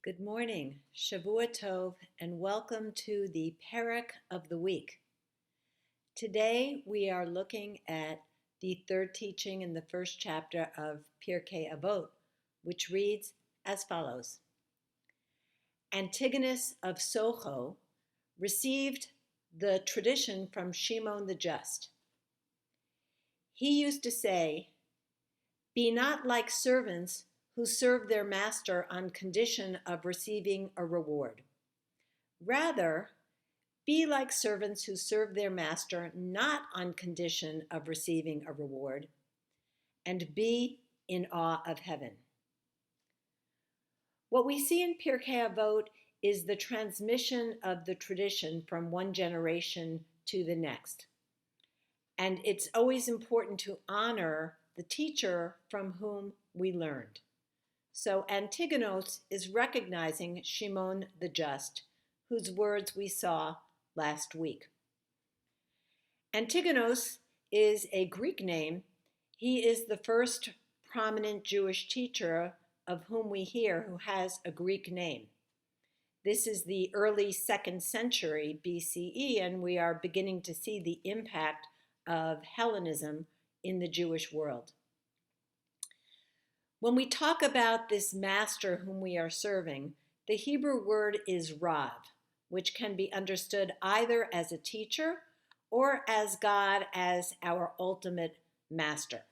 Good morning, Shavua Tov, and welcome to the Perek of the week. Today we are looking at the third teaching in the first chapter of Pirke Avot, which reads as follows. Antigonos of Socho received the tradition from Shimon the Just. He used to say, "Be not like servants who serve their master on condition of receiving a reward. Rather, be like servants who serve their master not on condition of receiving a reward, and be in awe of heaven." What we see in Pirke Avot is the transmission of the tradition from one generation to the next. And it's always important to honor the teacher from whom we learned. So Antigonos is recognizing Shimon the Just, whose words we saw last week. Antigonos is a Greek name. He is the first prominent Jewish teacher of whom we hear who has a Greek name. This is the early 2nd century BCE, and we are beginning to see the impact of Hellenism in the Jewish world. When we talk about this master whom we are serving, the Hebrew word is Rav, which can be understood either as a teacher or as God as our ultimate master.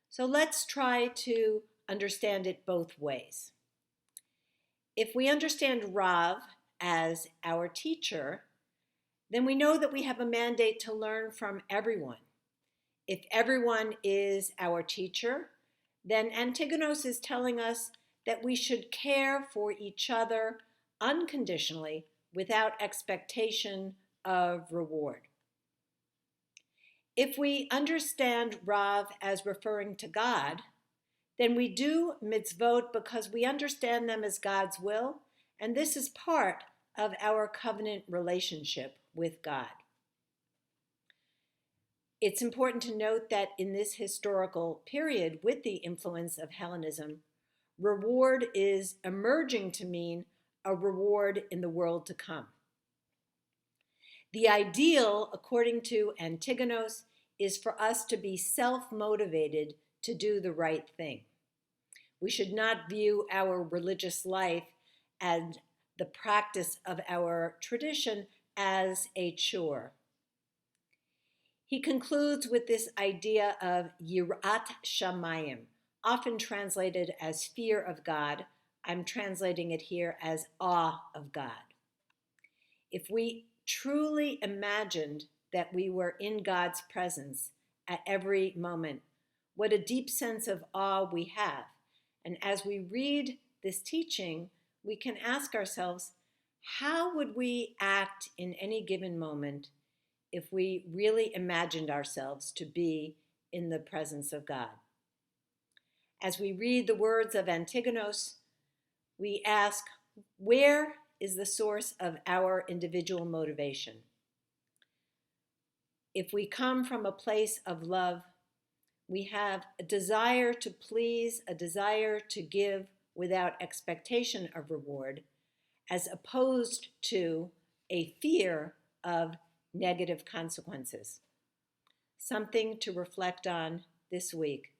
So let's try to understand it both ways. If we understand Rav as our teacher, then we know that we have a mandate to learn from everyone. If everyone is our teacher, then Antigonos is telling us that we should care for each other unconditionally without expectation of reward. If we understand Rav as referring to God, then we do mitzvot because we understand them as God's will, and this is part of our covenant relationship with God. It's important to note that in this historical period, with the influence of Hellenism, reward is emerging to mean a reward in the world to come. The ideal, according to Antigonos, is for us to be self-motivated to do the right thing. We should not view our religious life and the practice of our tradition as a chore. He concludes with this idea of yirat shamayim, often translated as fear of God. I'm translating it here as awe of God. If we truly imagined that we were in God's presence at every moment, what a deep sense of awe we have. And as we read this teaching, we can ask ourselves, how would we act in any given moment if we really imagined ourselves to be in the presence of God? As we read the words of Antigonos, we ask, where is the source of our individual motivation? If we come from a place of love, we have a desire to please, a desire to give without expectation of reward, as opposed to a fear of negative consequences. Something to reflect on this week.